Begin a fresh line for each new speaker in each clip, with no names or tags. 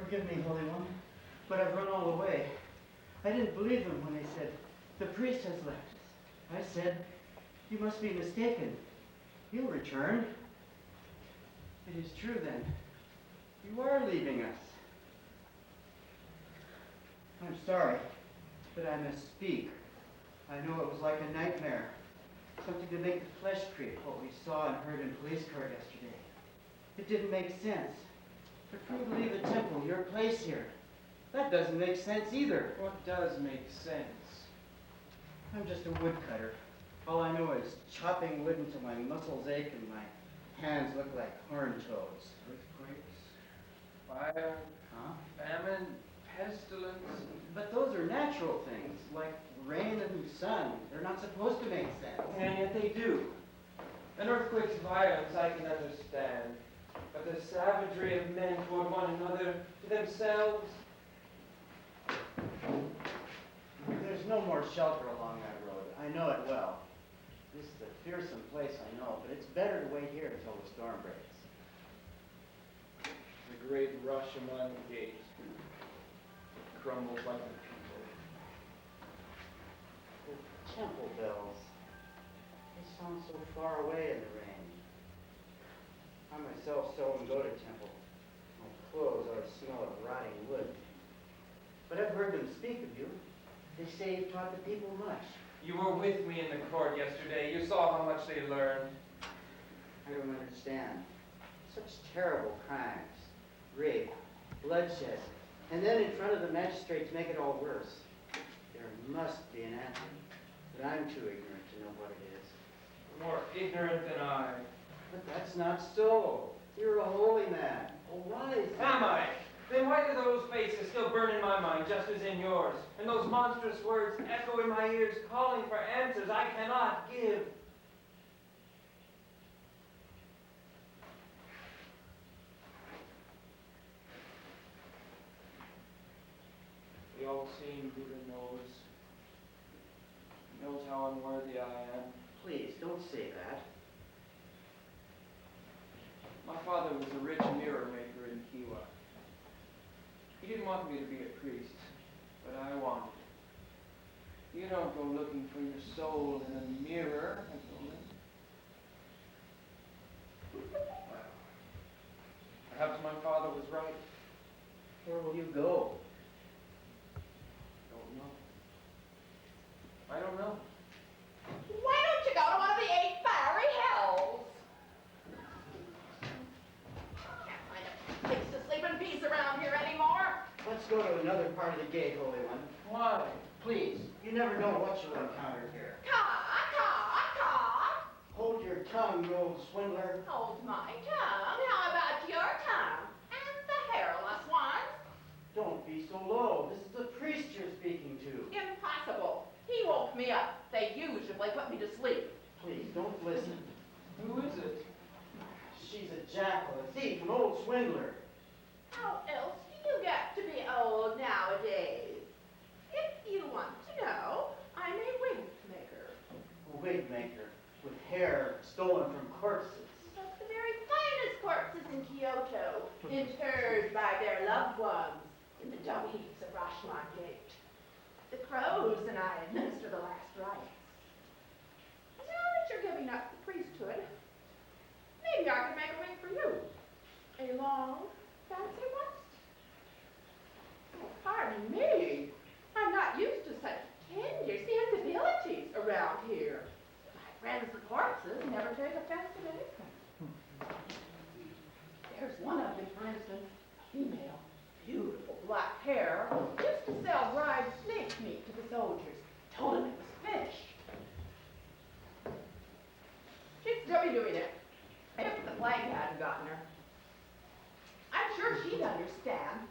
Forgive me, Holy One, but I've run all the way. I didn't believe them when they said, the priest has left us. I said, you must be mistaken. He'll return. It is true then. You are leaving us. I'm sorry, but I must speak. I know it was like a nightmare. Something to make the flesh creep, what we saw and heard in police court yesterday. It didn't make sense. For you to leave the temple, your place here, that doesn't make sense either.
What does make sense?
I'm just a woodcutter. All I know is chopping wood until my muscles ache and my hands look like horn toads.
Earthquakes, fire, famine, pestilence.
But those are natural things, like rain and sun. They're not supposed to make sense.
And yet they do. An earthquake's violence I can understand. But the savagery of men toward one another, to themselves.
There's no more shelter along that road. I know it well. This is a fearsome place, I know, but it's better to wait here until the storm breaks.
The great Rashomon gate crumbles like a people.
The temple bells. They sound so far away in the rain. I myself seldom go to temple. My clothes always smell of rotting wood. But I've heard them speak of you. They say you've taught the people much.
You were with me in the court yesterday. You saw how much they learned.
I don't understand. Such terrible crimes. Rape, bloodshed, and then in front of the magistrates make it all worse. There must be an answer, but I'm too ignorant to know what it is.
More ignorant than I.
But that's not so. You're a holy man, a wise man.
Am I? Then why do those faces still burn in my mind just as in yours? And those monstrous words echo in my ears, calling for answers I cannot give. The all-seeing Buddha knows how unworthy I am.
Please, don't say that.
My father was a rich mirror maker in Kiwa. He didn't want me to be a priest, but I wanted it. You don't go looking for your soul in a mirror, I told him. Well, perhaps my father was right.
Where will you go?
I don't know.
Why don't you go to one of the 8 fiery hells? Can't find a place to sleep in peace around here anymore.
Let's go to another part of the gate, Holy One.
Why?
Please, you never know what you'll encounter here.
Caw.
Hold your tongue, you old swindler.
Hold my tongue. How about your tongue? And the hairless ones?
Don't be so low. This is the priest you're speaking to.
Impossible. He woke me up. They usually put me to sleep.
Please, don't listen.
Who is it?
She's a jackal, a thief, an old swindler.
How else do you get to be old nowadays? If you want to know, I'm a wig maker.
A wig maker with hair stolen from corpses.
But the very finest corpses in Kyoto, interred by their loved ones in the dung heaps of Rashomon Gate. The crows and I administer the last rites. Now that you're giving up the priesthood, maybe I could make a wig for you. A long, fancy one? Oh, pardon me. I'm not used to such tender sensibilities around here. My friends the corpses never take offense to anything. There's one of them, for instance, a female. Beautiful black hair, used to sell dried snake meat to the soldiers. Told them it was finished. She'd still be doing it if the plague hadn't gotten her. I'm sure she'd understand.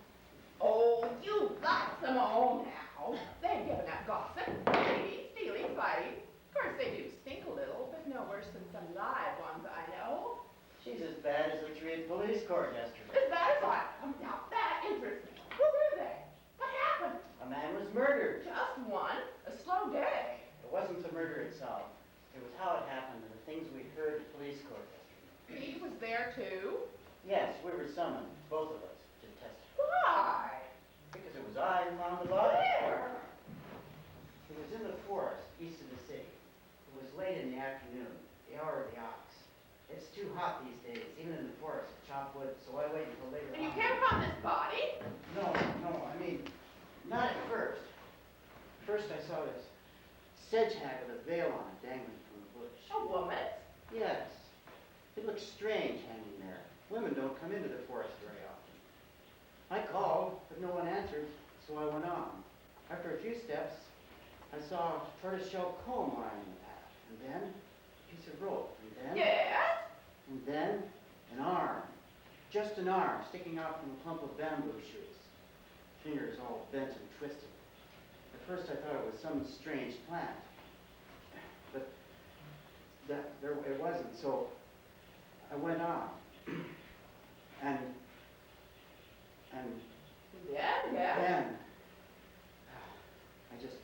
Oh, you've got some own now. They've given up gossip, cheating, stealing, fighting. Of course, they do stink a little, but no worse than some live ones I know.
She's as bad as the 3 at police court yesterday.
As bad as I am. Now that interests me. Who were they? What happened?
A man was murdered.
Just one? A slow day.
It wasn't the murder itself. It was how it happened and the things we heard at police court yesterday.
He was there too?
Yes, we were summoned, both of us, to testify.
Why?
I found the body.
Where?
It was in the forest, east of the city. It was late in the afternoon, the hour of the ox. It's too hot these days, even in the forest, to chop wood, so I wait until later
And you
on.
can't find this body?
No, I mean, not at first. First I saw this sedge hag with a veil on it dangling from the bush.
A woman?
Yes. It looked strange hanging there. Women don't come into the forest very often. I called, but no one answered, so I went on. After a few steps, I saw a tortoiseshell comb lying in the path, and then a piece of rope, and then...
Yes?
And then an arm. Just an arm sticking out from a clump of bamboo shoots. Fingers all bent and twisted. At first I thought it was some strange plant. But it wasn't, so I went on. And
Yeah.
then I just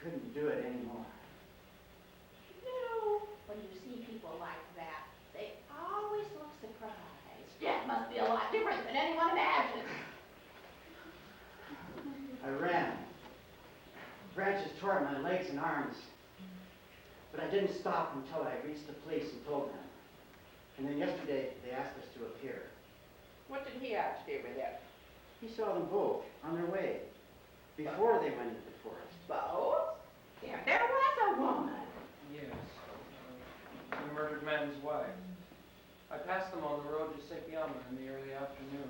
couldn't do it anymore.
No. When you see people like that, they always look surprised. Death must be a lot different than anyone imagines.
I ran. Branches tore at my legs and arms. But I didn't stop until I reached the police and told them. And then yesterday, they asked us to appear.
What did he have to do with it?
He saw them both on their way, before they went into the forest.
Both? Yeah, there was a woman.
Yes. The murdered man's wife. I passed them on the road to Sekiyama in the early afternoon.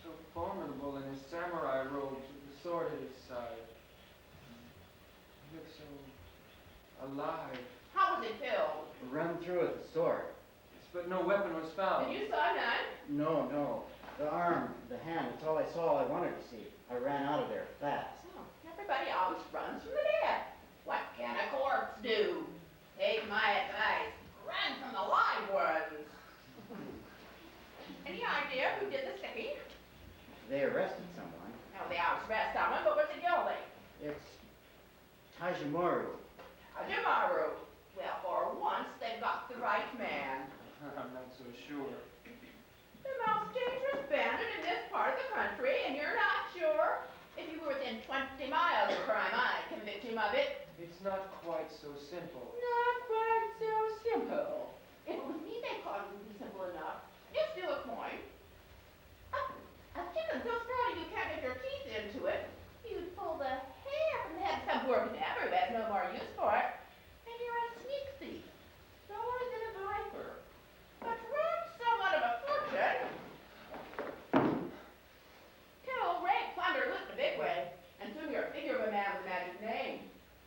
So formidable in his samurai robes with the sword at his side. He looked so alive.
How was he killed?
Run through with the sword.
But no weapon was found.
And you saw none?
No. The arm, the hand, that's all I saw, all I wanted to see. I ran out of there fast.
Oh, everybody always runs from the dead. What can a corpse do? Take my advice. Run from the live ones. Any idea who did the sticking?
They arrested someone.
No, they always arrest someone, but what's it guilty?
It's Tajimoru.
Hajimaru. Well, for once, they've got the right man.
I'm not so sure.
The most dangerous bandit in this part of the country, and you're not sure? If you were within 20 miles of crime, I'd convict him of it.
It's not quite so simple.
Not quite so simple. If it was me they thought it would be simple enough. It's still a coin. A chicken so strong you can't get your teeth into it. You'd pull the hair from the head of some poor cadaver who has no more use for it. And you're a sneak thief. Lower than a viper. But perhaps somewhat of a fortune. Kill, rape, plunder, loot in a big way. And soon you're a figure of a man with a magic name.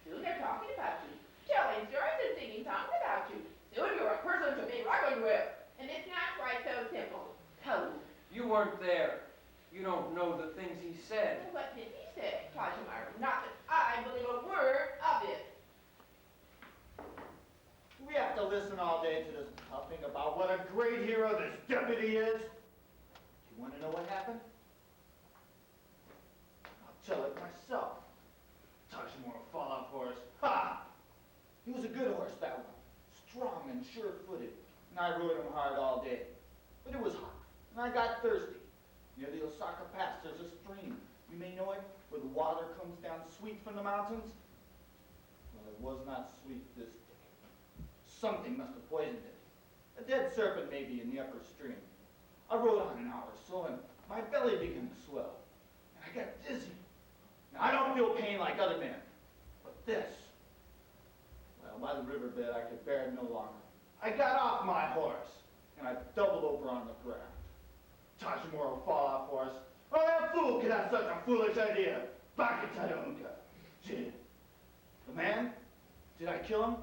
Soon they're talking about you. Telling stories and singing songs about you. Soon you're a person to be reckoned with. And it's not quite so simple. Toad.
You weren't there. You don't know the things he said.
Well, what did he say, Kajimaru? Not that I believe a word of it.
We have to listen all day to this puffing about what a great hero this deputy is. Do you want to know what happened? I'll tell it myself. Tajimoru fall off horse. Ha! He was a good horse, that one. Strong and sure-footed. And I rode him hard all day. But it was hot, and I got thirsty. Near the Osaka Pass, there's a stream. You may know it, where the water comes down sweet from the mountains. Well, it was not sweet this day. Something must have poisoned it. A dead serpent may be in the upper stream. I rode on an hour or so, and my belly began to swell. And I got dizzy. Now, I don't feel pain like other men. But this, well, by the riverbed, I could bear it no longer. I got off my horse, and I doubled over on the ground. Tajimoru fall off horse. Only a fool could have such a foolish idea. Bakatayonka. Gee. The man? Did I kill him?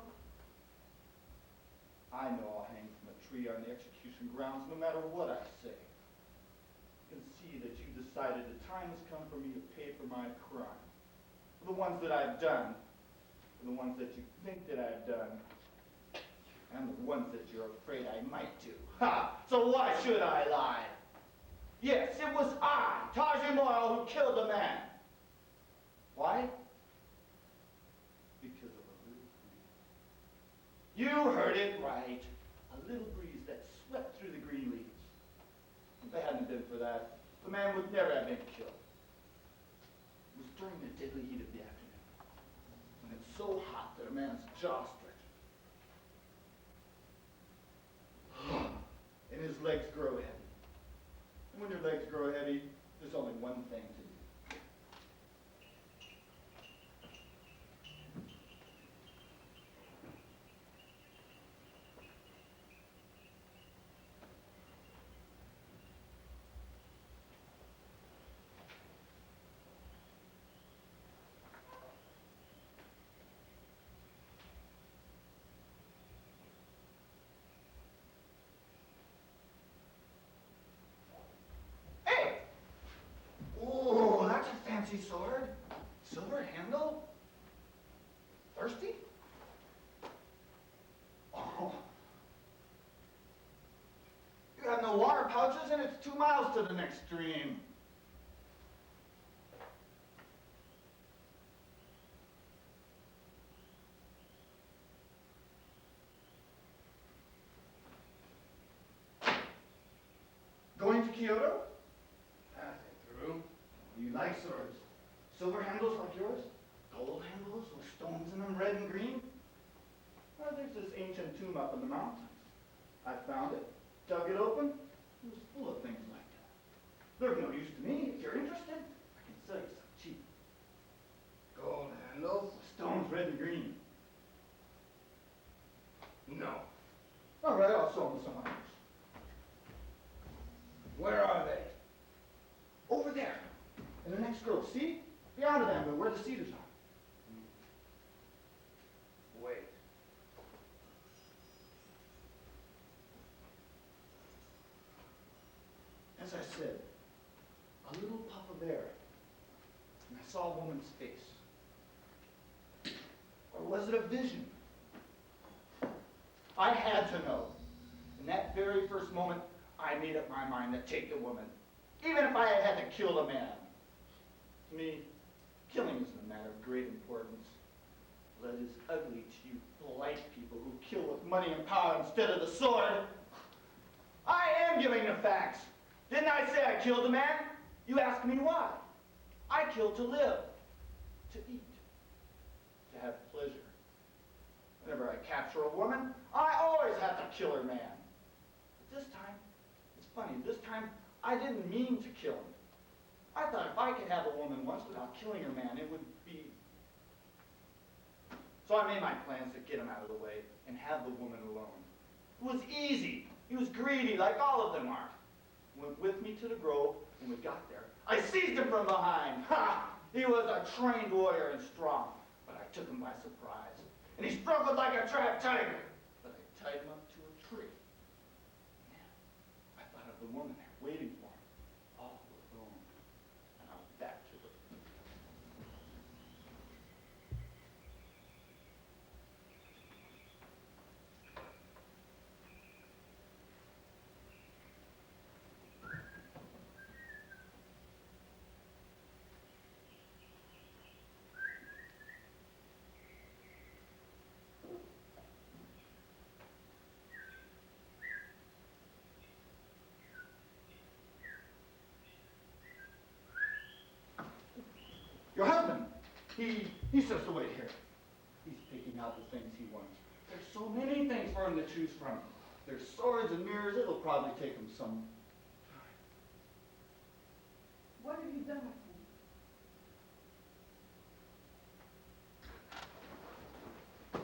I know I'll hang from a tree on the execution grounds no matter what I say. I can see that you decided the time has come for me to pay for my crime. For the ones that I've done, for the ones that you think that I've done, and the ones that you're afraid I might do. Ha! So why should I lie? Yes, it was I, Tajimoru, who killed the man. Why? Because of a little breeze. You heard it right. A little breeze that swept through the green leaves. And If it hadn't been for that, the man would never have been killed. It was during the deadly heat of the afternoon, when it's so hot that a man's jaw stretches. And his legs grow heavy. And when your legs grow heavy, there's only one thing to do. Fancy sword? Silver handle? Thirsty? Oh. You have no water pouches and it's 2 miles to the next stream. Going to Kyoto?
Passing through.
You like swords? Silver handles like yours? Gold handles with stones in them, red and green? Well, there's this ancient tomb up in the mountains. I found it, dug it open. It was full of things like that. They're of no use to me. If you're interested, I can sell you some cheap.
Gold handles?
With stones red and green.
No.
All right, I'll sell them to someone else.
Where are they?
Over there, in the next grove. See? Beyond of them, where the cedars are.
Wait.
As I said, a little puff of air, and I saw a woman's face. Or was it a vision? I had to know. In that very first moment, I made up my mind to take the woman, even if I had to kill a man. To me, killing isn't a matter of great importance. But it is ugly to you polite people who kill with money and power instead of the sword. I am giving the facts. Didn't I say I killed a man? You ask me why. I kill to live, to eat, to have pleasure. Whenever I capture a woman, I always have to kill her man. But this time, it's funny, this time I didn't mean to kill him. I thought if I could have a woman once without killing her man, it would be... So I made my plans to get him out of the way and have the woman alone. It was easy. He was greedy, like all of them are. Went with me to the grove. When we got there, I seized him from behind. Ha! He was a trained warrior and strong, but I took him by surprise. And he struggled like a trapped tiger. But I tied him up to a tree. And then I thought of the woman there waiting for him, all alone. And I was back to her. Your husband, he says to wait here. He's picking out the things he wants. There's so many things for him to choose from. There's swords and mirrors. It'll probably take him some time.
What have you done with him?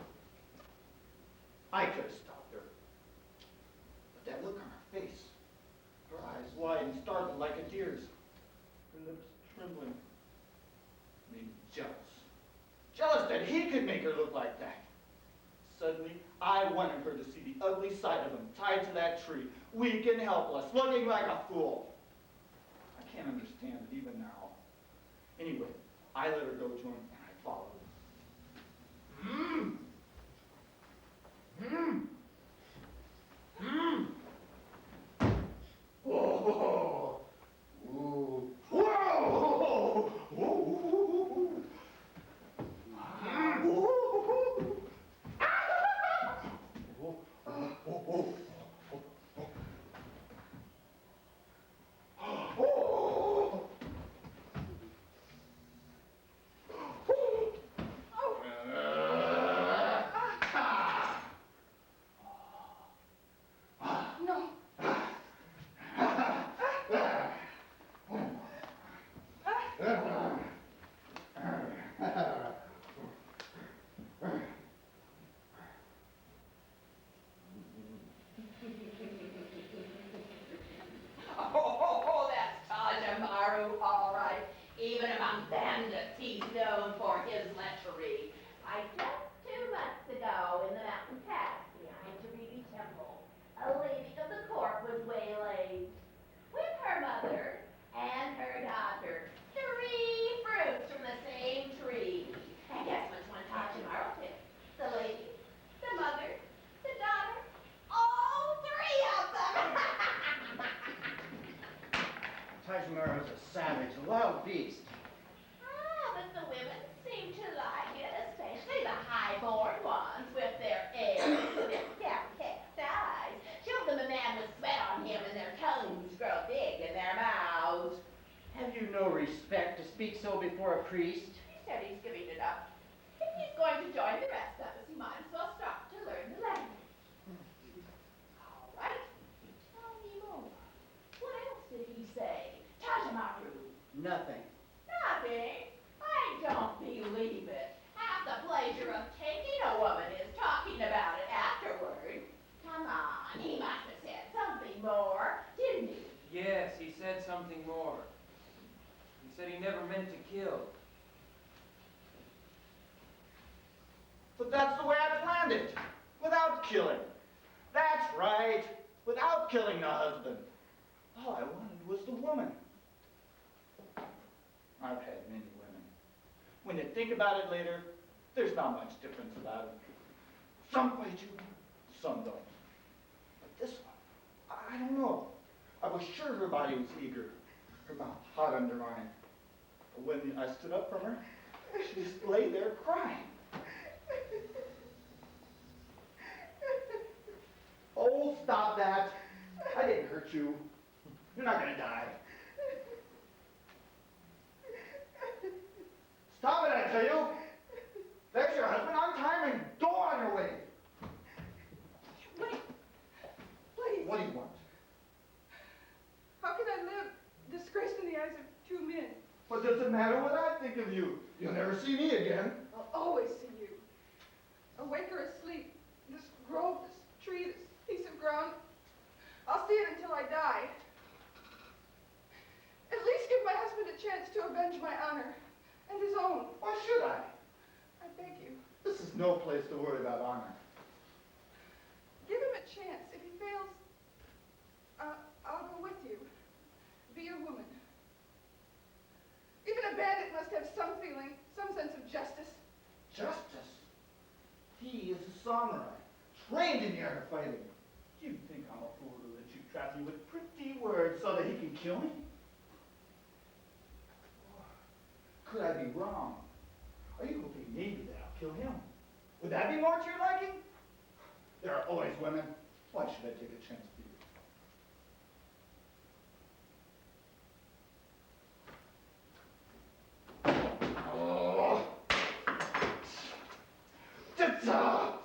I could have stopped her. But that look on her face, her eyes wide and startled like a deer's, her lips trembling, made me jealous. Jealous that he could make her look like that. Suddenly, I wanted her to see the ugly side of him tied to that tree, weak and helpless, looking like a fool. I can't understand it even now. Anyway, I let her go to him and I followed him. Whoa! Whoa! Whoa! Whoa!
you no respect to speak so before a priest?
He said he's giving it up. If he's going to join the rest of us, he might as well stop to learn the language. All right. Tell me more. What else did he say? Tajamaru.
Nothing.
Nothing. I don't believe it. Half the pleasure of taking a woman is talking about it afterward. Come on, he must have said something more, didn't he?
Yes, he said something more. He said he never meant to kill.
But that's the way I planned it, without killing. That's right, without killing the husband. All I wanted was the woman. I've had many women. When you think about it later, there's not much difference about it. Some fight you, some don't. But this one, I don't know. I was sure her body was eager, her mouth hot under mine. But when I stood up from her, she just lay there crying. Oh, stop that. I didn't hurt you. You're not gonna die. Stop it, I tell you. There's your husband on time and go on your way.
Wait, please.
What do you want?
How can I live disgraced in the eyes of two men?
What does it matter what I think of you? You'll never see me again.
I'll always see you. Awake or asleep, this grove, this tree, this piece of ground, I'll see it until I die. At least give my husband a chance to avenge my honor and his own.
Why should I?
I beg you.
This is no place to worry about honor.
Give him a chance. If he fails, I'll go with you. Be your woman. Even a bandit must have some feeling, some sense of justice.
Justice? He is a samurai, trained in the art of fighting. Do you think I'm a fool to let you trap me with pretty words so that he can kill me? Could I be wrong? Are you hoping maybe that I'll kill him? Would that be more to your liking? There are always women. Why should I take a chance with you? Oh! Ta-ta!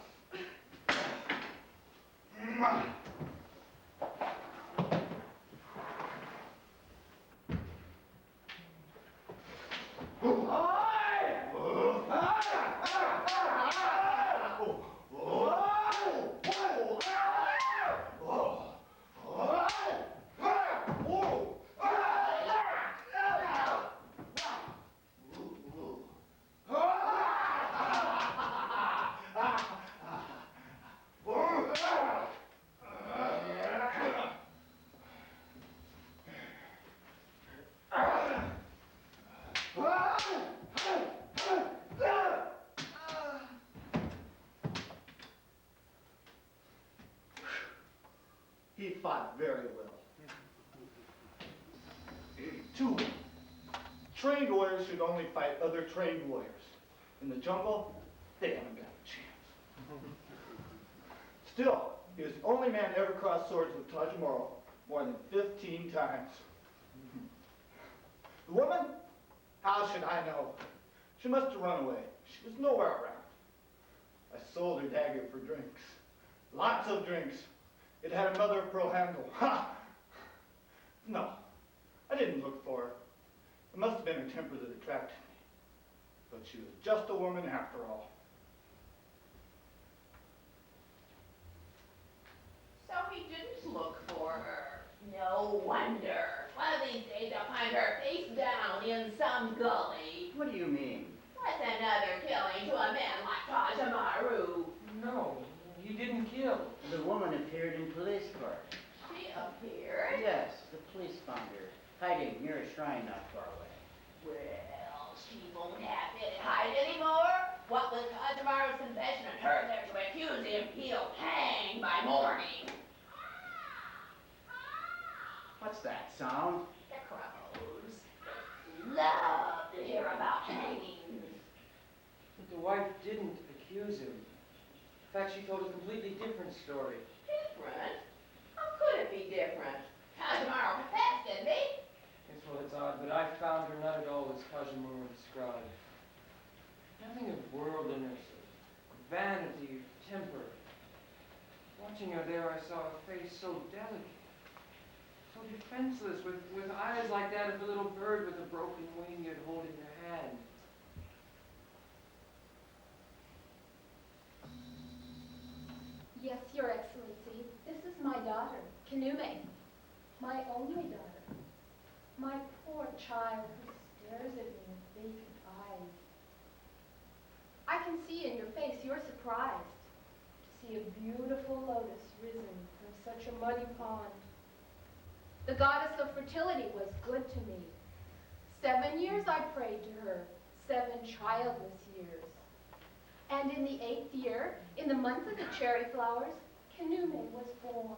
He fought very well. 82. Trained warriors should only fight other trained warriors. In the jungle, they haven't got a chance. Still, he was the only man ever crossed swords with Tajamaru more than 15 times. The woman? How should I know? She must have run away. She was nowhere around. I sold her dagger for drinks. Lots of drinks. It had a mother of pearl handle. Ha! No, I didn't look for her. It must have been her temper that attracted me. But she was just a woman after all.
So he didn't look for her. No wonder. One of these days I'll find her face down in some gully.
What do you mean?
What's another killing to a man like Tajamaru?
No, he didn't kill.
The woman appeared in police court.
She appeared?
Yes, the police found her, hiding near a shrine not far away.
Well, she won't have it hide anymore. What with Tajamaru's confession and her there to accuse him, he'll hang by morning.
What's that sound?
The crows love to hear about hangings.
But the wife didn't accuse him. In fact, she told a completely different story.
Different? How could it be different? Tajamaru confessed, didn't he?
Yes, well, it's odd, but I found Watching her there, I saw a face so delicate, so defenseless, with eyes like that of the little bird with a broken wing you'd hold in your hand.
Yes, Your Excellency. This is my daughter, Kanume. My only daughter. My poor child who stares at me with vacant eyes. I can see in your face you're surprised to see a beautiful lotus risen from such a muddy pond. The goddess of fertility was good to me. 7 years I prayed to her, 7 childless years. And in the 8th year, in the month of the cherry flowers, Kanume was born.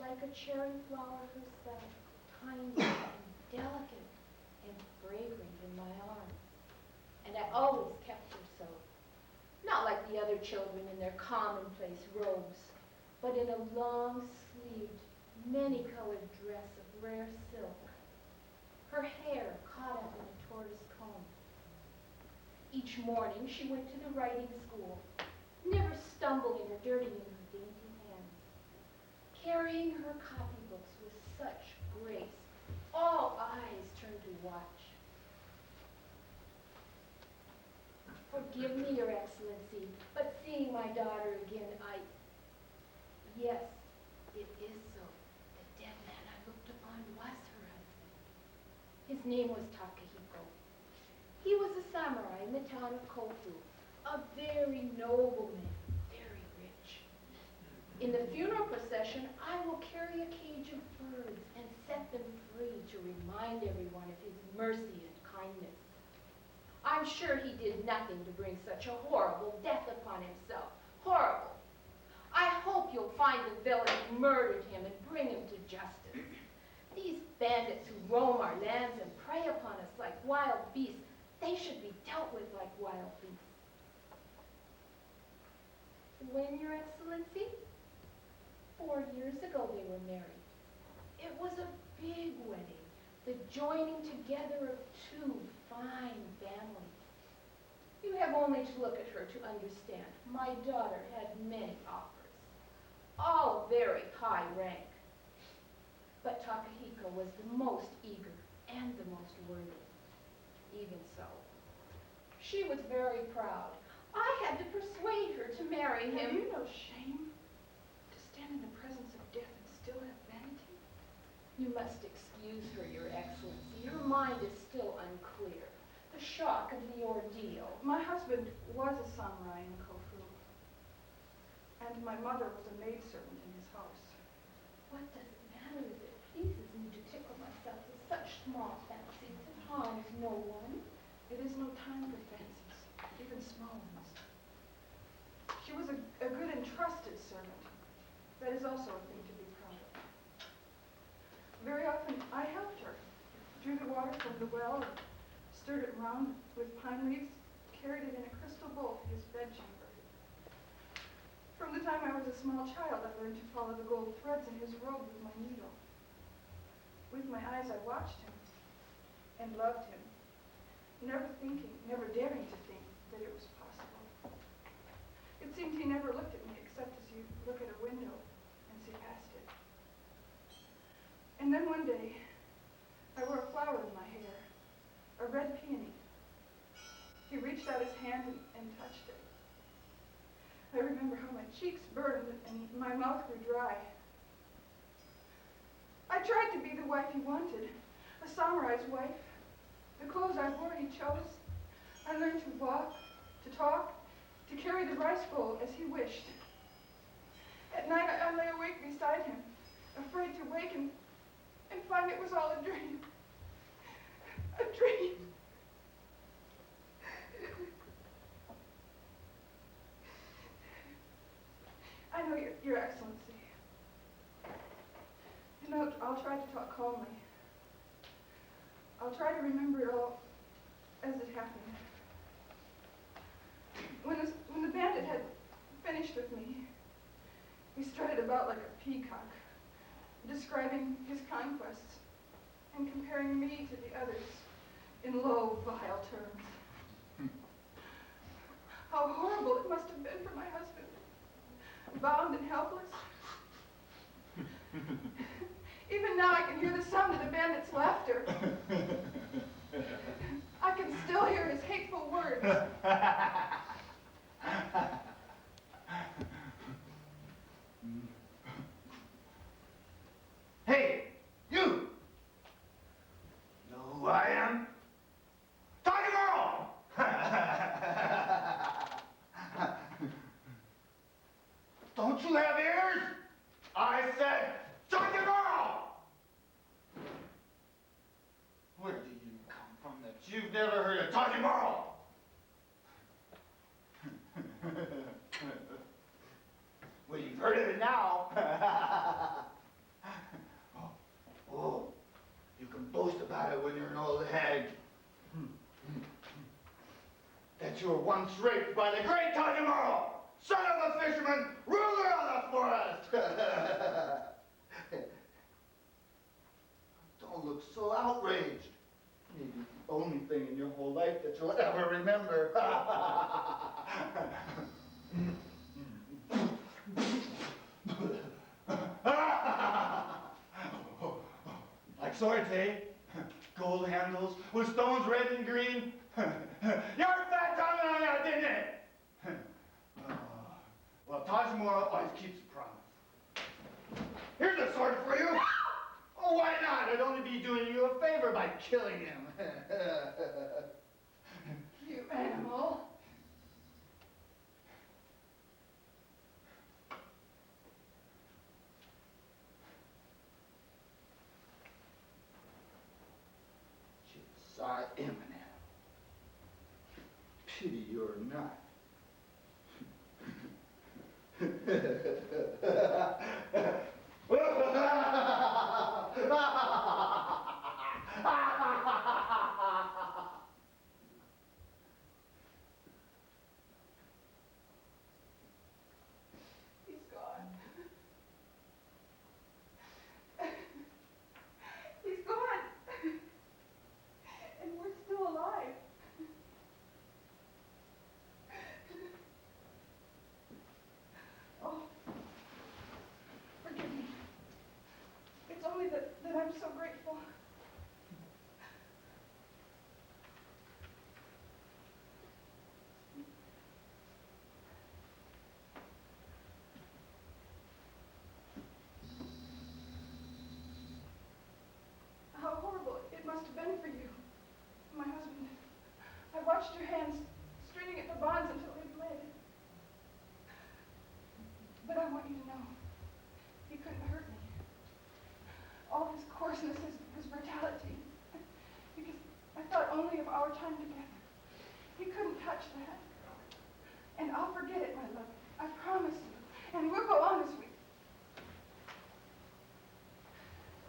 Like a cherry flower herself, tiny and delicate and fragrant in my arms. And I always kept her so. Not like the other children in their commonplace robes, but in a long-sleeved, many-colored dress of rare silk. Her hair caught up in a tortoise comb. Each morning she went to the writing school, never stumbling or dirtying her dainty hands, carrying her copybooks with such grace, all eyes turned to watch. Forgive me, Your Excellency, but seeing my daughter again, yes, it is so. The dead man I looked upon was her husband. His name was Takahiko. He was a samurai in the town of Kofu, a very noble man, very rich. In the funeral procession, I will carry a cage of birds and set them free to remind everyone of his mercy and kindness. I'm sure he did nothing to bring such a horrible death upon himself. Horrible. I hope you'll find the villain who murdered him and bring him to justice. These bandits who roam our lands and prey upon us like wild beasts, they should be dealt with like wild beasts. When, Your Excellency? 4 years ago they were married. It was a big wedding, the joining together of 2 fine families. You have only to look at her to understand. My daughter had many offers, all very high rank. But Takahiko was the most eager and the most worthy. Even so, she was very proud. I had to persuade her to marry him.
Have you no shame to stand in the presence of death and still have vanity?
You must excuse her, Your Excellency. Her mind is still unclear. The shock of the ordeal.
My husband was a samurai in Kofu, and my mother was a maidservant in his house.
What does it matter if it pleases me to tickle myself with such small fancies that harms no one?
It is no time for fancies, even small ones. She was a good and trusted servant. That is also a thing to be proud of. Very often I helped her, drew the water from the well, and stirred it round with pine leaves, carried it in a crystal bowl to his bedchamber. From the time I was a small child, I learned to follow the gold threads in his robe with my needle. With my eyes I watched him and loved him, never daring to think that it was possible. It seemed he never looked at me except as you look at a window and see past it. And then one day, I wore a flower in my hair, a red peony. He reached out his hand and touched it. I remember how my cheeks burned and my mouth grew dry. I tried to be the wife he wanted, a samurai's wife. The clothes I wore he chose. I learned to walk, to talk, to carry the rice bowl as he wished. At night I lay awake beside him, afraid to wake and find it was all a dream. A dream. I know, Your Excellency. And I'll try to talk calmly. I'll try to remember it all as it happened. When the bandit had finished with me, he strutted about like a peacock, describing his conquests and comparing me to the others in low, vile terms. How horrible it must have been for my husband. bound and helpless. Even now I can hear the sound of the bandit's laughter. I can still hear his hateful words.
Hey, you! Know who I am? Tommy Merle! Don't you have ears? I said, Tommy Merle! Where did you come from that you've never heard of Tommy Merle? Well, you've heard of it now. Oh, you can boast about it when you're an old hag. That you were once raped by the great Tommy Merle, son of a fisherman, ruler of the forest. Don't look so outraged. Maybe it's the only thing in your whole life that you'll ever remember. Like swords, eh? Gold handles with stones red and green. You're fat tongue on that, didn't it? Well, Tajimura always keeps a promise. Here's a sword for you. Oh, why not? I'd only be doing you a favor by killing him.
You animal.
Yes, I am an animal. Pity you're not.
He's gone. He's gone. And we're still alive. Oh, forgive me. It's only that I'm so grateful. How horrible it must have been for you, my husband. I watched your hands straining at the bonds until they bled. But I want you to know, he couldn't hurt me. All his coarseness, his brutality, because I thought only of our time together. He couldn't touch that. And I'll forget it, my love. I promise you. And we'll go on as we...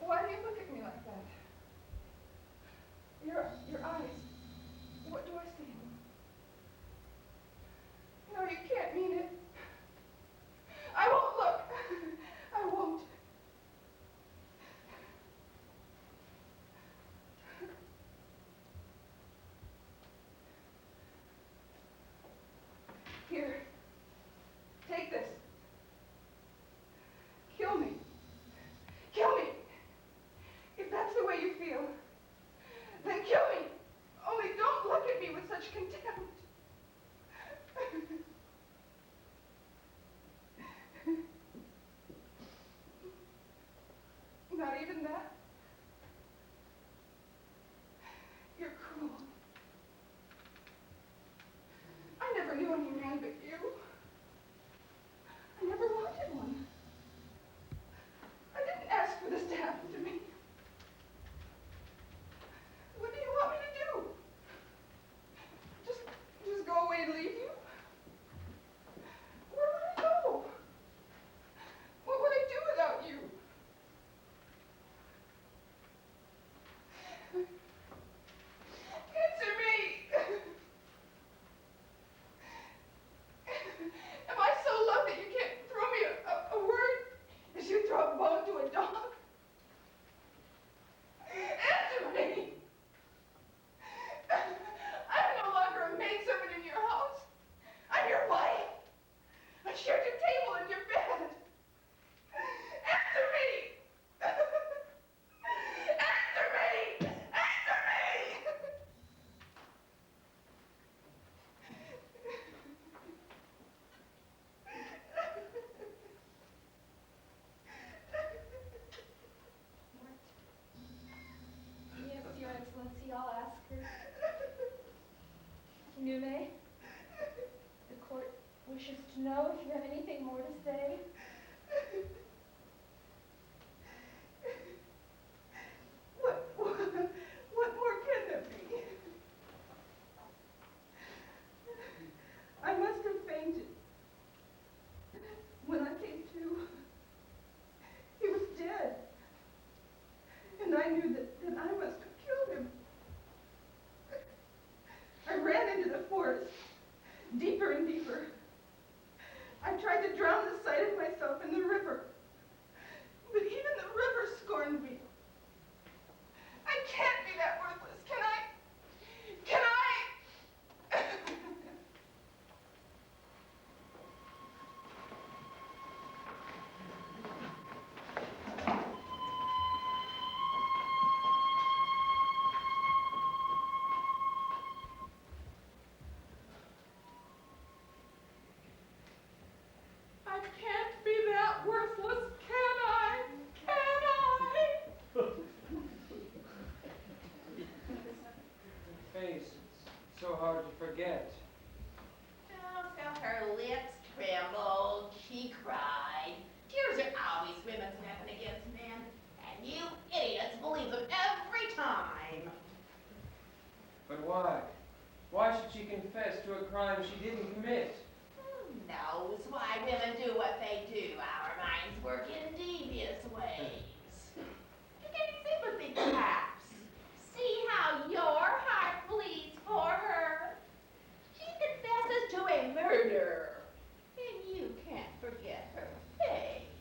Why do you look at me like that? Your eyes. What do I see? No, you can't mean it. I won't look. I won't. Here. Take this. can't be that worthless, can I? Can I?
Face, it's so hard to forget.
Oh, so her lips trembled, she cried. Tears are always women's weapon against men, and you idiots believe them every time.
But why? Why should she confess to a crime she didn't commit?
Who knows why women do what they do? Our minds work in devious ways. You get sympathy, perhaps. See how your heart bleeds for her. She confesses to a murder, and you can't forget her face.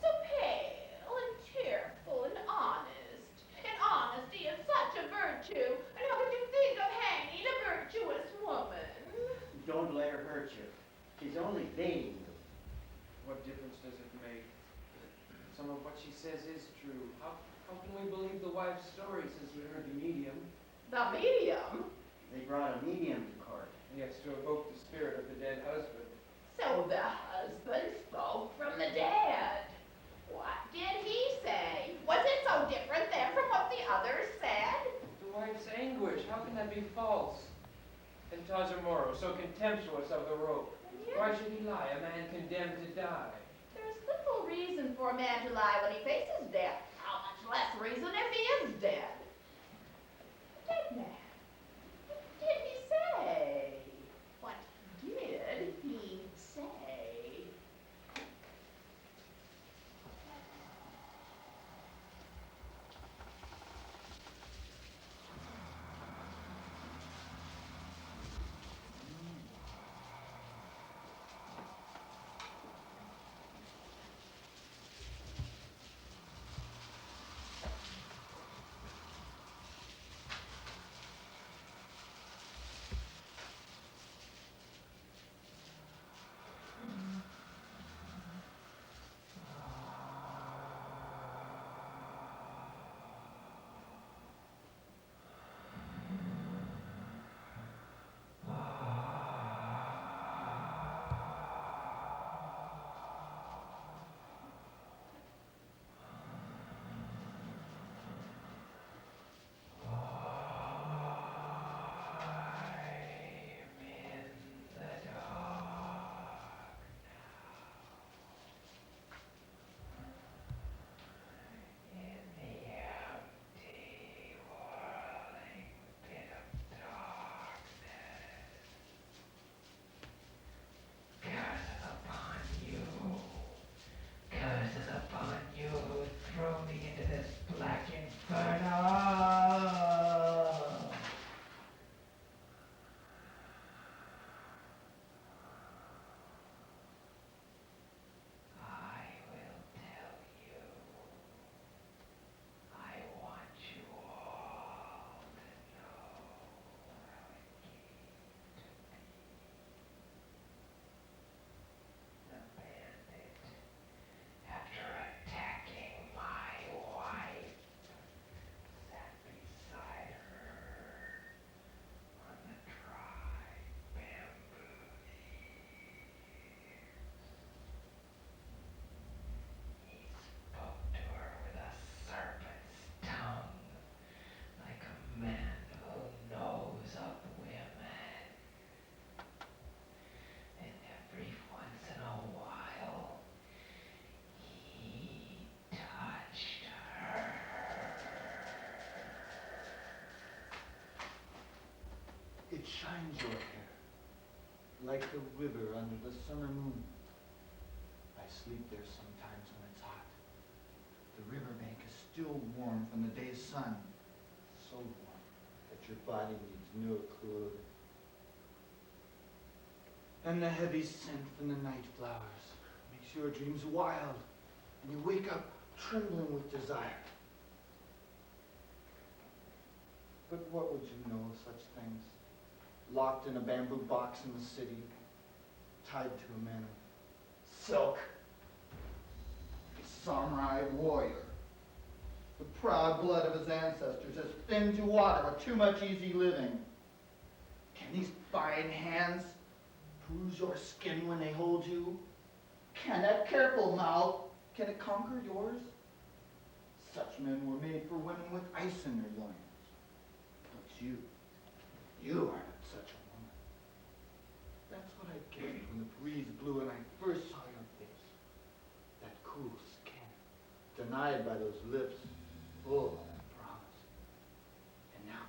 So pale and tearful and honest. And honesty is such a virtue. And how could you think of hanging a virtuous woman?
Don't let her hurt you. She's only baiting you.
What difference does it make? Some of what she says is true. How can we believe the wife's story since we heard the medium?
The medium?
They brought a medium to court.
Yes, to evoke the spirit of the dead husband.
So the husband spoke from the dead. What did he say? Was it so different then from what the others said?
The wife's anguish, how can that be false? And Tazamoro, so contemptuous of the rope. Why should he lie, a man condemned to die?
There's little reason for a man to lie when he faces death. How much less reason if he is dead? Dead man. What did he say? What did he say?
It shines your hair like the river under the summer moon. I sleep there sometimes when it's hot. The riverbank is still warm from the day's sun, so warm that your body needs no clothes. And the heavy scent from the night flowers makes your dreams wild, and you wake up trembling with desire. But what would you know of such things? Locked in a bamboo box in the city, tied to a man of silk. A samurai warrior. The proud blood of his ancestors has thinned to water with too much easy living. Can these fine hands bruise your skin when they hold you? Can that careful mouth, can it conquer yours? Such men were made for women with ice in their loins. But you aren't such a woman. That's what I gained when the breeze blew and I first saw your face. That cool skin, denied by those lips full of promise. And now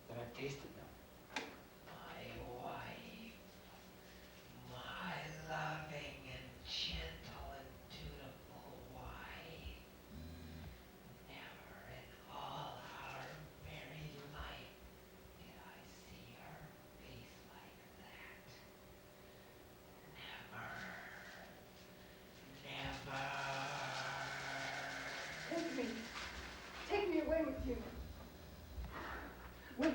that I've tasted them,
My wife, my loving and gentle and dutiful wife. Never in all our married life did I see her face like that. Never.
Take me away with you.
wait,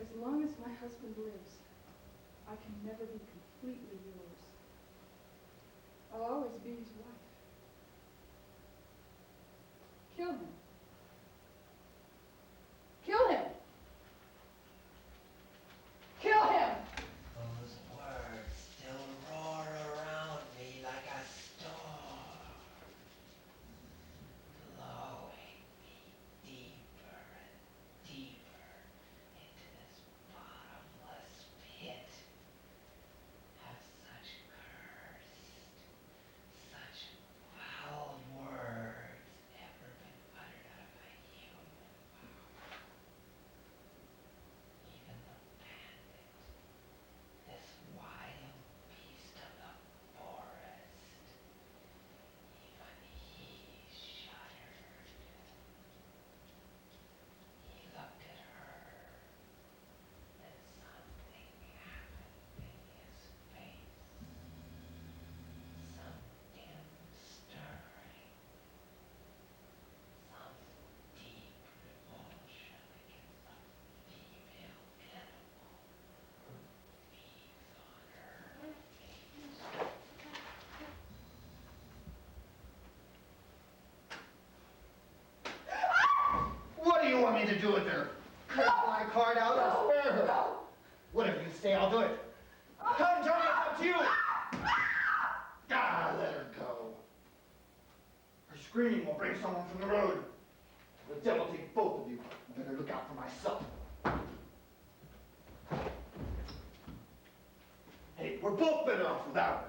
As long as my husband lives, I can never be completely yours. I'll always be his wife. Kill him. Kill him! Kill him!
Those words still roar around me like a storm, blowing me deeper and deeper into this bottomless pit. Have such cursed, such foul words ever been uttered out of a human mouth? Even the bandit, this wild beast of the forest, even he shuddered. He looked at her, and something happened in his face. Some dim stirring, some deep revulsion against the female animal who feeds on her mate.
what do you want me to do with her? Cut my card out or spare her? Whatever you say, I'll do it. Come, Johnny, it's up to you. Ah, let her go. Her scream will bring someone from the road. The devil take both of you. I better look out for myself. Hey, we're both better off without her.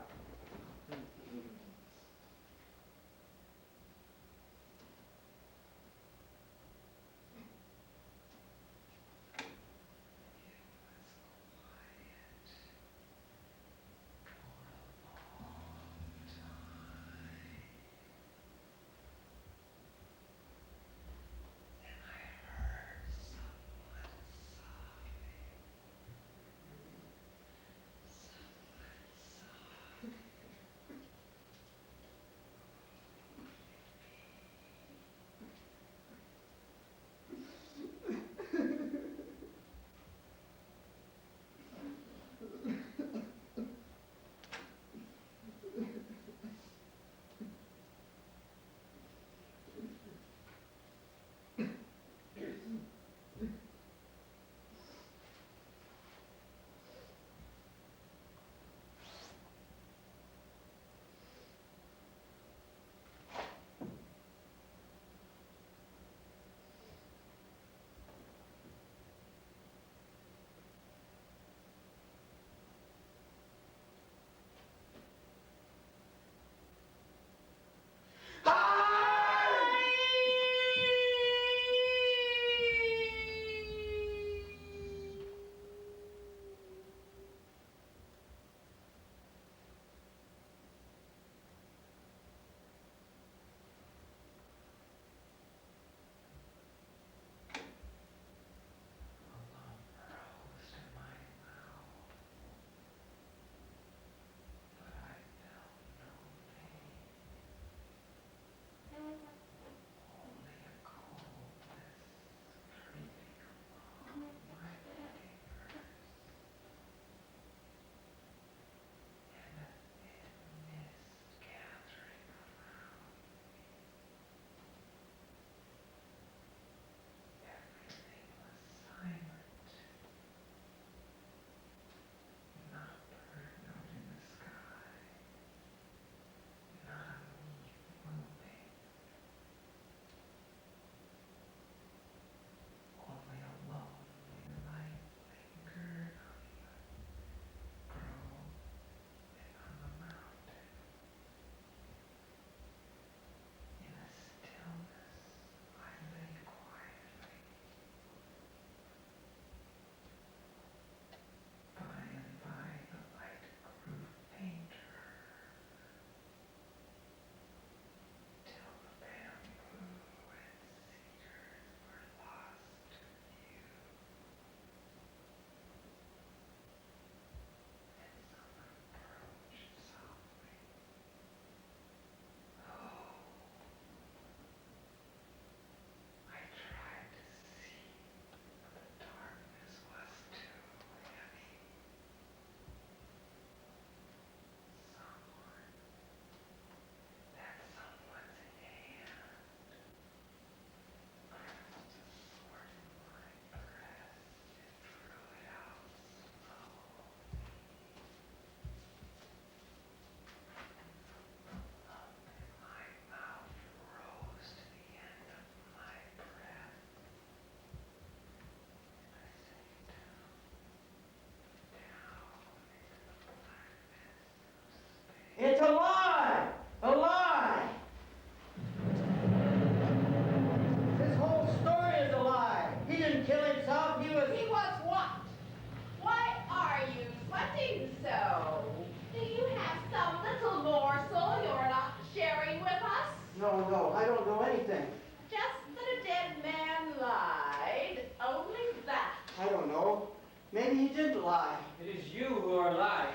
don't know. I don't know anything.
Just that a dead man lied. Only that.
I don't know. Maybe he didn't lie.
It is you who are lying.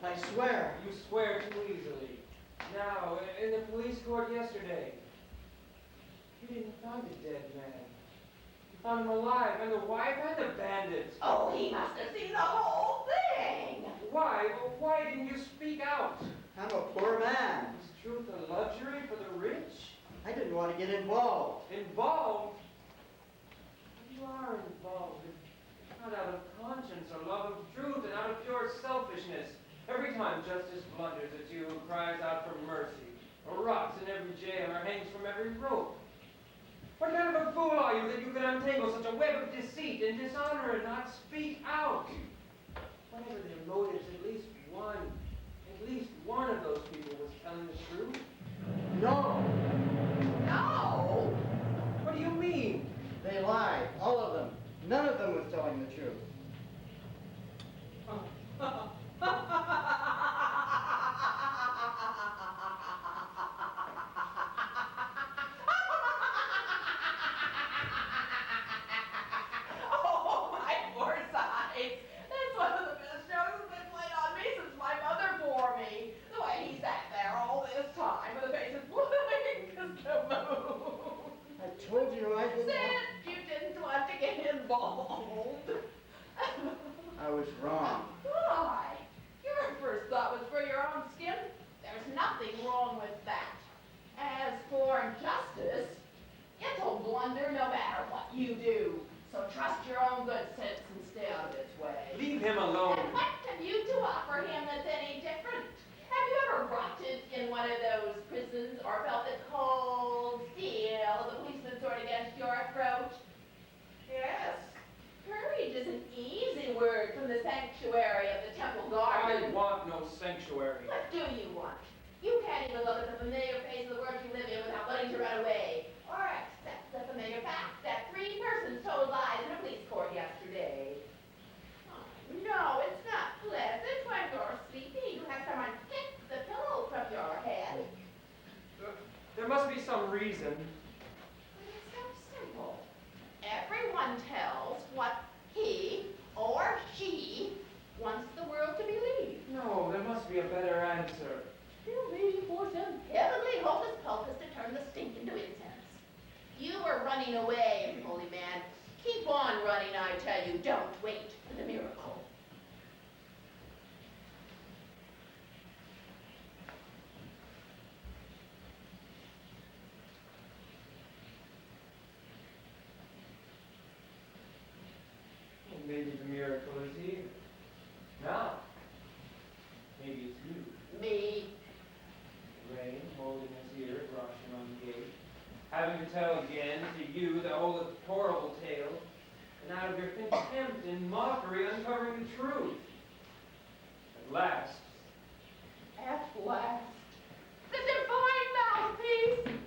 I swear.
You swear too easily. Now, in the police court yesterday, you didn't find a dead man. You found him alive, and the wife and the bandits.
Oh, he must have seen the whole thing.
Why? Why didn't you speak out?
I'm a poor man.
Is truth a luxury for the rich?
I didn't want to get involved.
Involved? You are involved. It's not out of conscience or love of truth and out of pure selfishness. Every time justice blunders at you and cries out for mercy, or rots in every jail, or hangs from every rope. What kind of a fool are you that you can untangle such a web of deceit and dishonor and not speak out? Whatever their motives, at least one of those people was telling the truth.
No.
No.
What do you mean?
They lied. All of them. None of them was telling the truth.
Oh, my poor sides. That's one of the best shows that's been played on me since my mother bore me. The way he sat there all this time with a face as blank as the moon.
I told you I didn't.
Said you didn't want to get involved.
I was wrong.
Why? Your first thought was for your own skin. There's nothing wrong with that. As for justice, it's a blunder no matter what you do. So trust your own good sense and stay out of its way.
Leave him alone.
And what have you to offer him that's any different? Have you ever rotted in one of those prisons or felt the cold steel of the policeman sword against your throat? Yes. Courage is an easy word from the sanctuary of the temple garden.
I want no sanctuary.
What do you want? You can't even look at the familiar face of the world you live in without wanting to run away. Or accept the familiar fact that 3 persons told lies in a police court yesterday. Oh, no, it's not pleasant when you're sleeping to have someone kick the pillow from your head.
There must be some reason.
It's so simple. Everyone tells what he or she wants the world to believe.
No, there must be a better answer.
You're waiting for some heavenly hocus pocus to turn the stink into incense. You were running away, holy man. Keep on running, I tell you. Don't wait for the miracle.
Maybe the miracle is here. Now. Maybe it's you.
Me.
Rain holding us here at Rashomon gate. Having to tell again to you the whole horrible tale. And out of your contempt and mockery uncovering the truth. At last.
At last. The divine mouthpiece.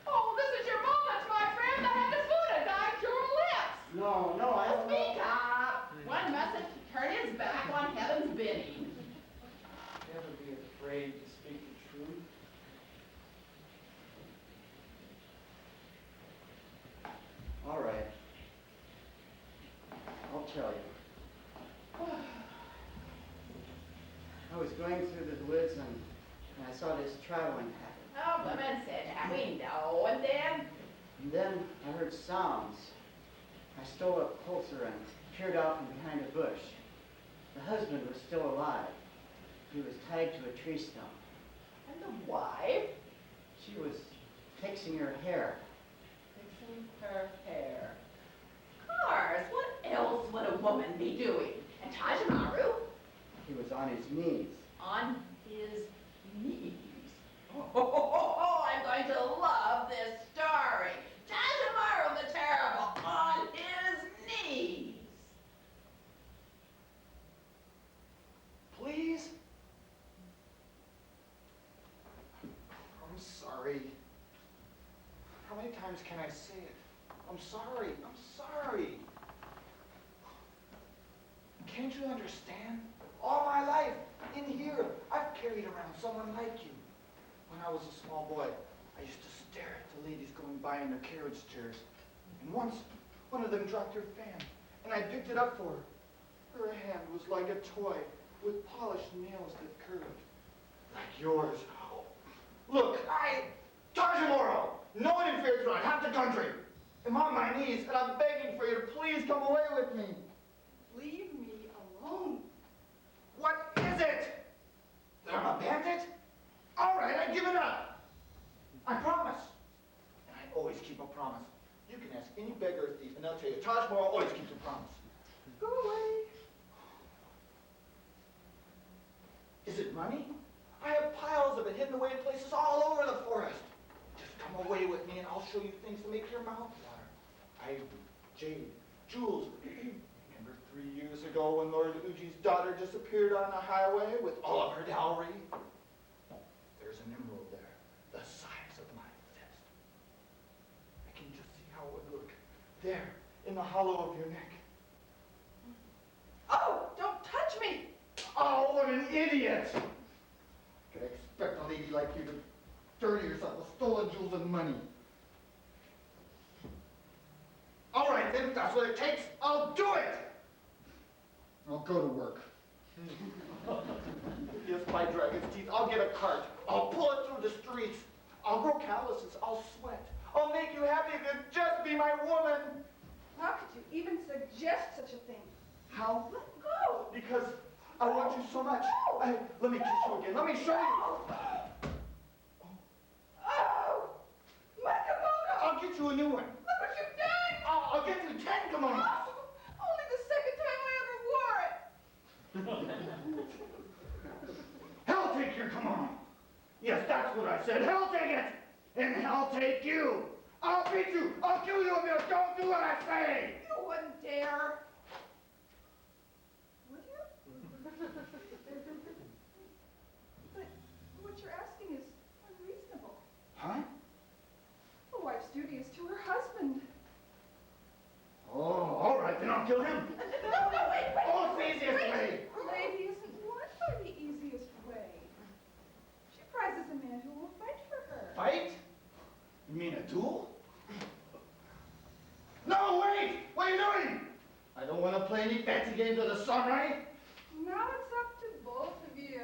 Oh, this is your moment, my friend. The head is Buddha guide your lips.
No, I don't know.
Speak up. One mustn't turn his back on heaven's bidding.
Never be afraid to speak the truth.
All right. I'll tell you. I was going through the woods and I saw this traveling pattern.
Oh, women said that. We know. And then?
And then I heard sounds. I stole up closer and peered out from behind a bush. The husband was still alive. He was tied to a tree stump.
And the wife?
She was fixing her hair.
Fixing her hair. Cars, what else would a woman be doing? And Tajamaru?
He was on his knees.
On his knees. Oh, I'm going to love this story. Tajamaru the Terrible on his knees.
Please? I'm sorry. How many times can I say it? I'm sorry. Can't you understand? All my life, in here, I've carried around someone like you. When I was a small boy, I used to stare at the ladies going by in their carriage chairs. And once, one of them dropped her fan, and I picked it up for her. Her hand was like a toy, with polished nails that curved. Like yours. Look, Tajimoro! No one interferes with half the country. I'm on my knees, and I'm begging for you to please come away with me.
Leave me alone.
What is it? That I'm a bandit? All right, I give it up. I promise. And I always keep a promise. You can ask any beggar or thief, and they'll tell you, Tajimoro always keeps a promise.
Go away.
Is it money? I have piles of it hidden away in places all over the forest. Just come away with me and I'll show you things to make your mouth water. Ivory, jade, jewels. Remember 3 years ago when Lord Uji's daughter disappeared on the highway with all of her dowry? There's an emerald there, the size of my fist. I can just see how it would look there in the hollow of your neck.
Oh, don't touch me.
Oh, what an idiot! Could I expect a lady like you to dirty yourself with stolen jewels and money? All right, then, if that's what it takes, I'll do it! I'll go to work. Yes, my dragon's teeth, I'll get a cart. I'll pull it through the streets. I'll grow calluses. I'll sweat. I'll make you happy if you just be my woman.
How could you even suggest such a thing?
How?
Let go.
Because I want you so much. Let me kiss you again. Let me show you.
Oh, my kimono.
I'll get you a new one.
Look what you've done.
I'll get you 10 kimonos.
Oh, only the second time I ever wore it.
Hell take your kimono. Yes, that's what I said. Hell take it. And hell take you. I'll beat you. I'll kill you if you don't do what I say.
You wouldn't dare. Would you? But what you're asking is unreasonable.
Huh?
A wife's duty is to her husband.
Oh, all right, then I'll kill him.
No, wait.
Oh, it's the easiest way.
A lady isn't won by the easiest way. She prizes a man who will fight for her.
Fight? You mean a duel? No, wait! What are you doing? I don't want to play any fancy games of the samurai.
Now it's up to both of you.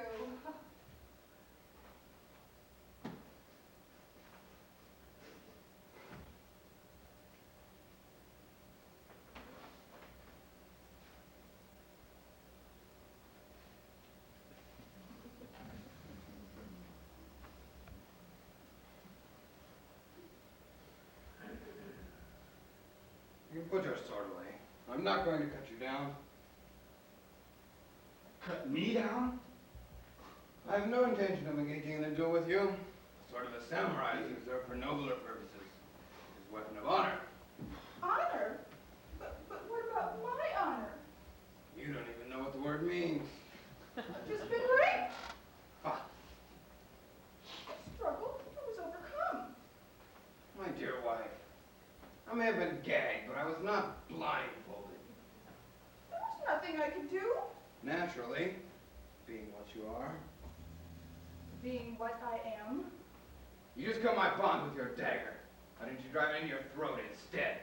You can put your sword away. I'm not going to cut you down.
Cut me down?
I have no intention of engaging in a duel with you. The sword of a samurai is reserved for nobler purposes. It is a weapon of honor.
Honor? But what about my honor?
You don't even know what the word means.
I've just been raped.
Ah,
I struggled. I was overcome.
my dear wife. I may have been gagged, but I was not blindfolded.
There was nothing I could do.
Naturally, being what you are.
Being what I am.
You just cut my bond with your dagger. Why didn't you drive it into your throat instead?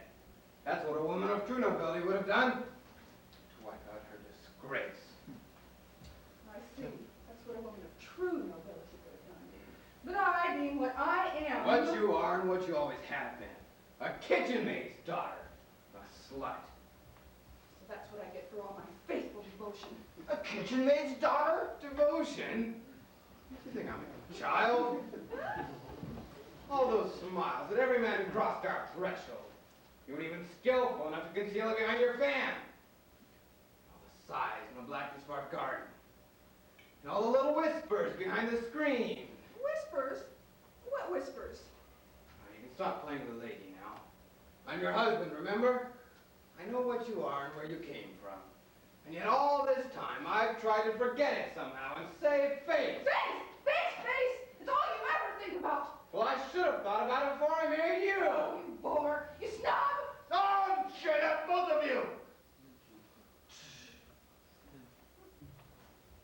That's what a woman of true nobility would have done. To wipe out her disgrace.
I see. That's what a woman of true nobility would have done. But I, being what I am.
What you are and what you always have been. A kitchen maid's daughter. A slut.
So that's what I get for all my faithful devotion.
A kitchen maid's daughter?
Devotion? You think I'm a child? All those smiles at every man who crossed our threshold. You weren't even skillful enough to conceal it behind your fan. All the sighs in the blackness of our garden. And all the little whispers behind the screen.
Whispers? What whispers?
Now, you can stop playing the lady now. I'm your husband, remember? I know what you are and where you came from. And yet all this time, I've tried to forget it somehow and save face.
Face! Face! Face! It's all you ever think about.
Well, I should have thought about it before I married you.
Oh, you bore! You snob!
Oh, shut up, both of you!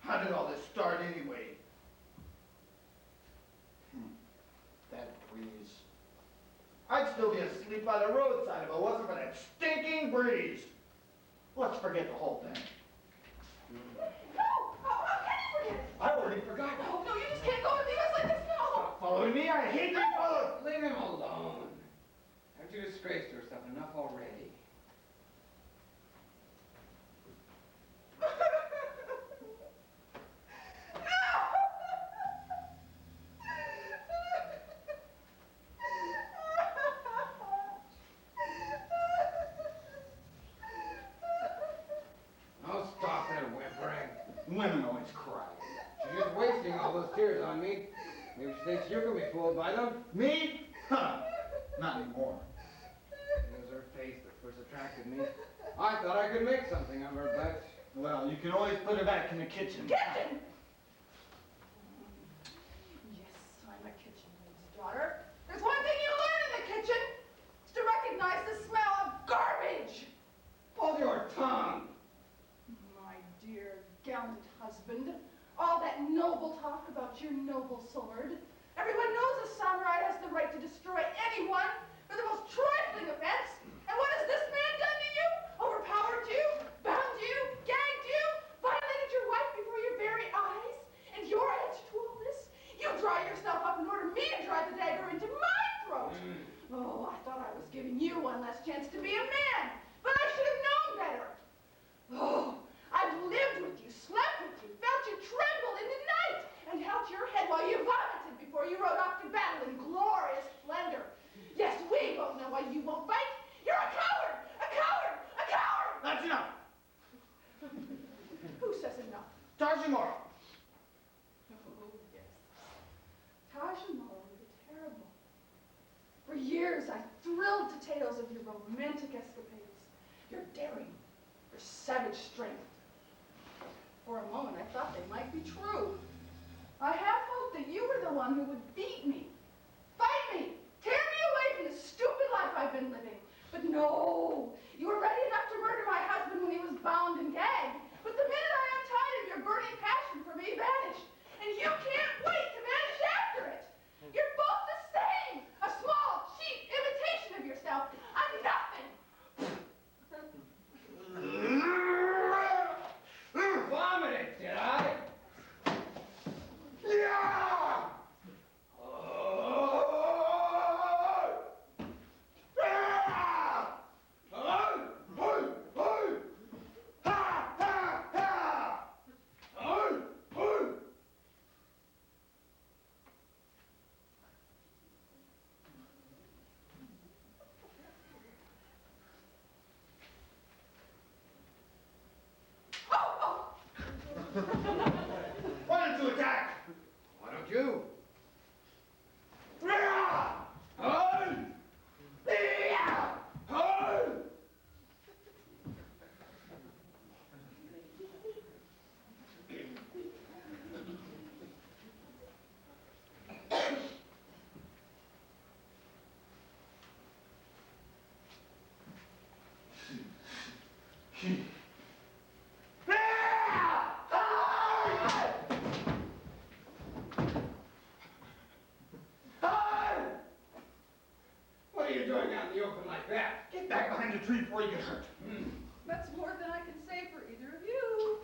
How did all this start anyway? That breeze sleep by the roadside if it wasn't for that stinking breeze. Let's forget the whole thing.
No! How can you forget?
I already forgot.
No, you just can't go and leave us like this, no!
Stop following me. I hate being followed.
Leave him alone. Haven't you disgraced yourself enough already? Oh, stop that whimpering.
Women always cry.
She's just wasting all those tears on me. Maybe she thinks you can be fooled by them.
Me? Huh. Not anymore.
It was her face that first attracted me. I thought I could make something of her, but...
Well, you can always put her back in the kitchen.
Kitchen! Yes, I'm a kitchen maid's daughter. There's one thing you learn in the kitchen. It's to recognize the smell of garbage.
Hold your tongue.
My dear gallant husband, all that noble talk about your noble sword. Everyone knows a samurai has the right to destroy anyone for the most trifling offense. And what has this man done to you? Overpowered you? Bound you? Gagged you? Violated your wife before your very eyes? And your answer to all this? You draw yourself up in order me to drive the dagger into my throat. Oh, I thought I was giving you one last chance to be a man, but I should have known better. Oh, I've lived with you, slept with you, felt you tremble in the night, and held your head while you vomited before you rode off to battle in glorious splendor. Yes, we both know why you won't fight. You're a coward! A coward! A coward!
That's enough.
Who says enough?
Tajimura.
Oh, yes. Tajimura the Terrible. For years, I thrilled to tales of your romantic escapades, your daring, your savage strength. For a moment, I thought they might be true. I half hoped that you were the one who would beat me, fight me, tear me away from the stupid life I've been living. But no, you were ready enough to murder my husband when he was bound and gagged. But the minute I untied him, your burning passion for me vanished. And you can't wait to vanish after it. You're both the same, a small, cheap imitation of yourself. I'm nothing.
Vomited, did I?
Yeah! Why don't you attack?
Why don't you? What are you doing out in the open like that?
Get back behind the tree before you get hurt.
That's more than I can say for either of you.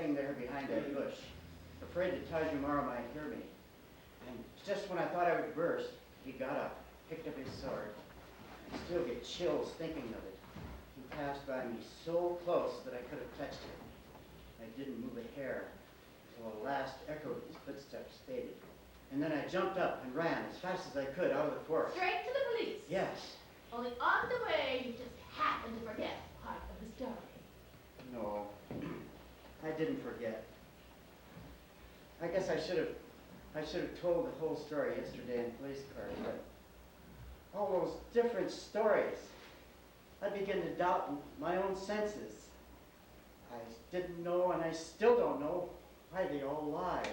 hiding there behind that bush, afraid that Tajimaro might hear me. And just when I thought I would burst, he got up, picked up his sword. I still get chills thinking of it. He passed by me so close that I could have touched him. I didn't move a hair until the last echo of his footsteps faded. And then I jumped up and ran as fast as I could out of the forest.
Straight to the police.
Yes.
Only on the way, you just happened to forget part of the story.
No, I didn't forget. I guess I should have told the whole story yesterday in police cars, but all those different stories, I began to doubt my own senses. I didn't know, and I still don't know, why they all lied.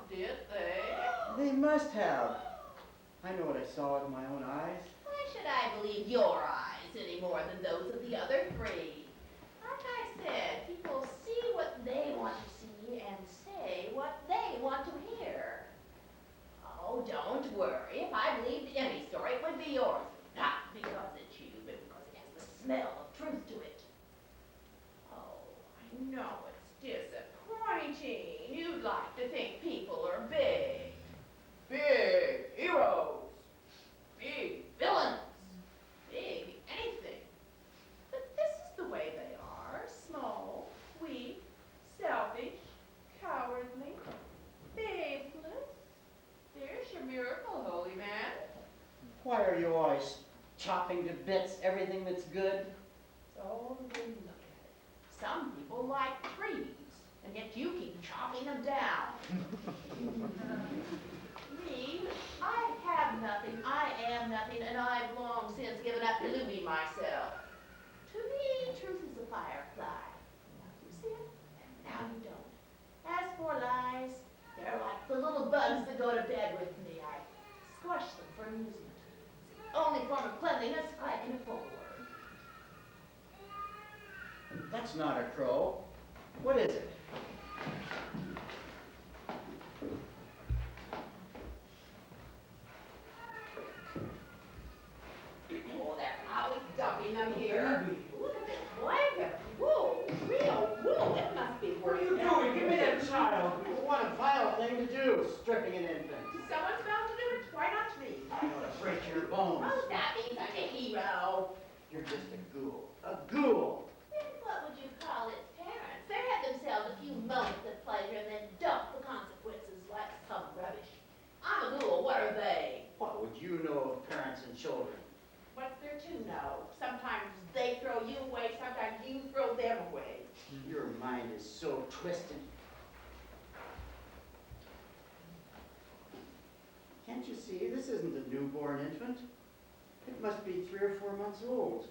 Did they?
They must have. I know what I saw with my own eyes.
Why should I believe your eyes any more than those of the other three? Like I said, people see what they want to see and say what they want to hear. Oh, don't worry. If I believed any story, it would be yours. Not because it's you, but because it has the smell of truth to it. Oh, I know it's disappointing. You'd like to think people are big. Big heroes. Big villains. Big anything. But this is the way they are. Small, weak, selfish, cowardly, faithless. There's your miracle, holy man.
Why are you always chopping to bits everything that's good?
So then look at it. Some people like trees, and yet you keep chopping them down. Me, I have nothing, I am nothing, and I've long since given up deluding myself. To me, truth is a firefly. Now you see it, and now you don't. As for lies, they're like the little bugs that go to bed with me. I squash them for amusement. It's the only form of cleanliness I can afford.
That's not a crow. What is it?
Oh, they're always dumping them here. Look at this blanket. Wool, real wool. It must be worth it.
Give me that child. What a vile thing to do, stripping an infant.
Someone's bound to do it. Why not me?
I know to break your bones.
Oh, that means I'm a hero.
You're just a ghoul. A ghoul!
Then what would you call its parents? They had themselves a few moments of pleasure and then dump the consequences like some rubbish. I'm a ghoul. What are they?
What would you know of parents and children?
What's there to know? Sometimes they throw you away, sometimes you throw them away.
Your mind is so twisted. Can't you see? This isn't a newborn infant. It must be 3 or 4 months old.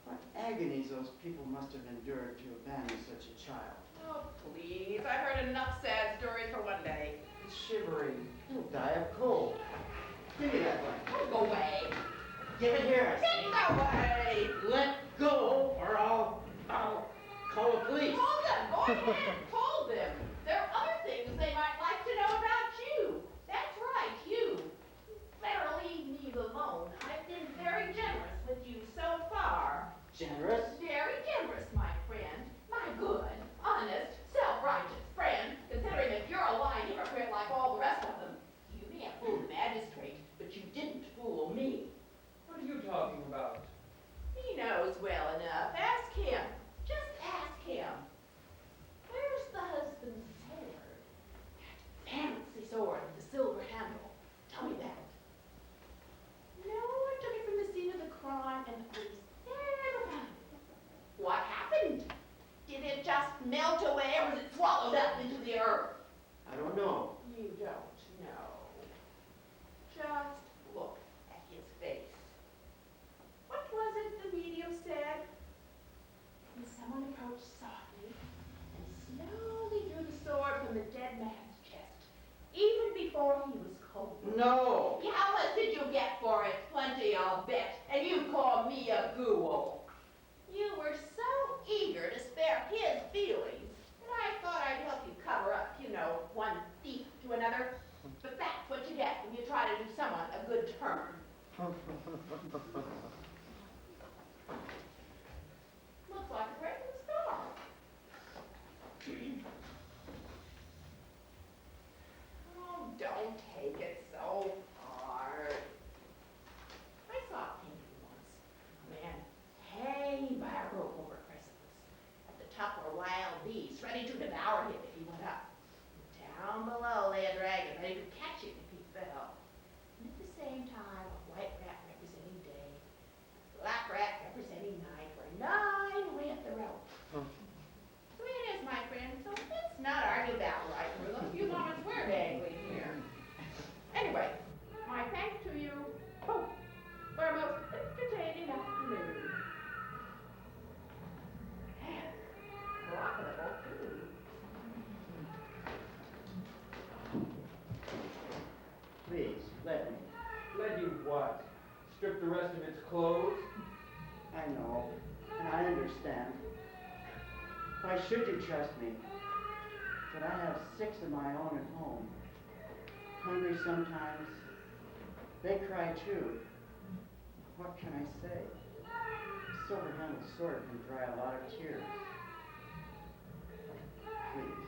What agonies those people must have endured to abandon such a child.
Oh, please. I've heard enough sad stories for one day.
It's shivering. It'll die of cold. Give me that one.
Oh, go away.
Give it here, I say.
Get away.
Let go, or I'll call the police.
Call them. Go ahead. Call them. There are other things they might like to know about you. That's right, you. Better leave me alone. I've been very generous with you so far.
Generous?
Very generous, my friend. My good, honest, self-righteous friend, considering that you're a lying hypocrite like all the rest of them. You may have fooled the magistrate, but you didn't fool me.
What are you talking about?
He knows well enough. Ask him. Just ask him. Where's the husband's sword? That fancy sword with the silver handle. Tell me that. No, I took it from the scene of the crime and the police never found it.
know, and I understand. Why should you trust me? But I have 6 of my own at home. Hungry sometimes. They cry too. What can I say? A silver-handled sword can dry a lot of tears. Please.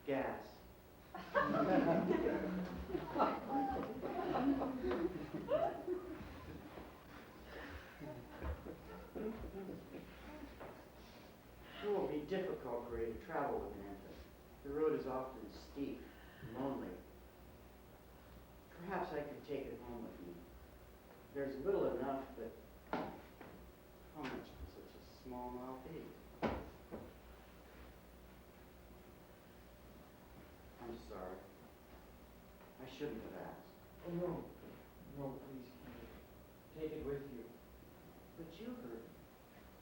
Gas. It will be difficult for you to travel with Nancy. The road is often steep and lonely. Perhaps I could take it home with me. There's little enough, but how much can such a small mouth eat? I'm sorry. I shouldn't have asked.
Oh, no. No, please, take it with you.
But you heard.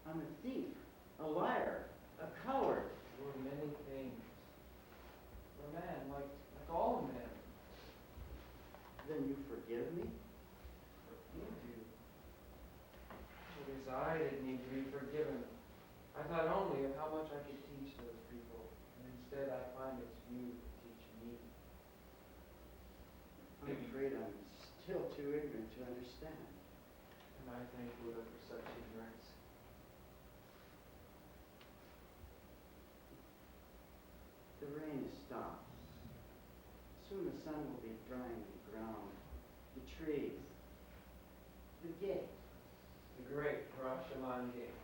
I'm a thief, a liar, a coward.
You're many things. You're a man, like all men.
Then you forgive me?
Forgive you? It is I that need to be forgiven. I thought only of how much I could teach those people, and instead I find it's you that teach me.
I'm afraid I'm still too ignorant to understand.
And I thank Buddha for such ignorance.
The rain stops. Soon the sun will be drying the ground, the trees, the gate.
The great Rashomon game.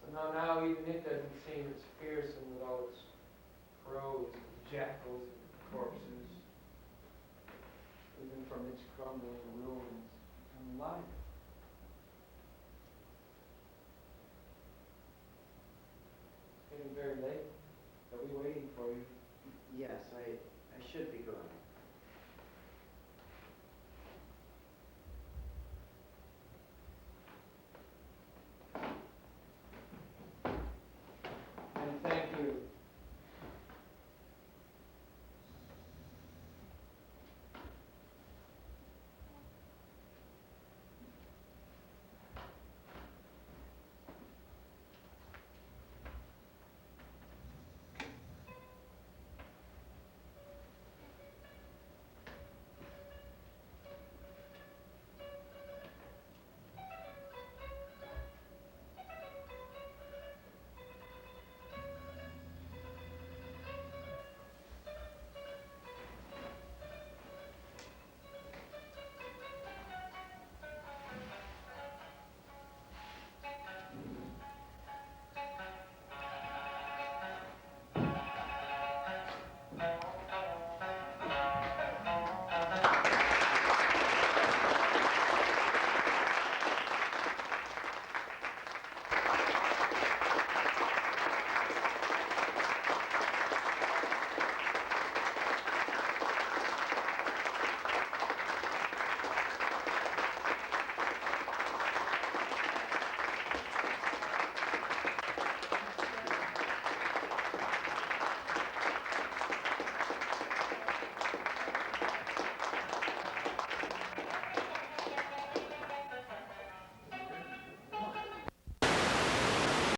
So now even it doesn't seem as fearsome with all its crows and jackals and corpses. Even from its crumbling ruins, become light. It's getting very late. I'll be waiting for you.
Yes, I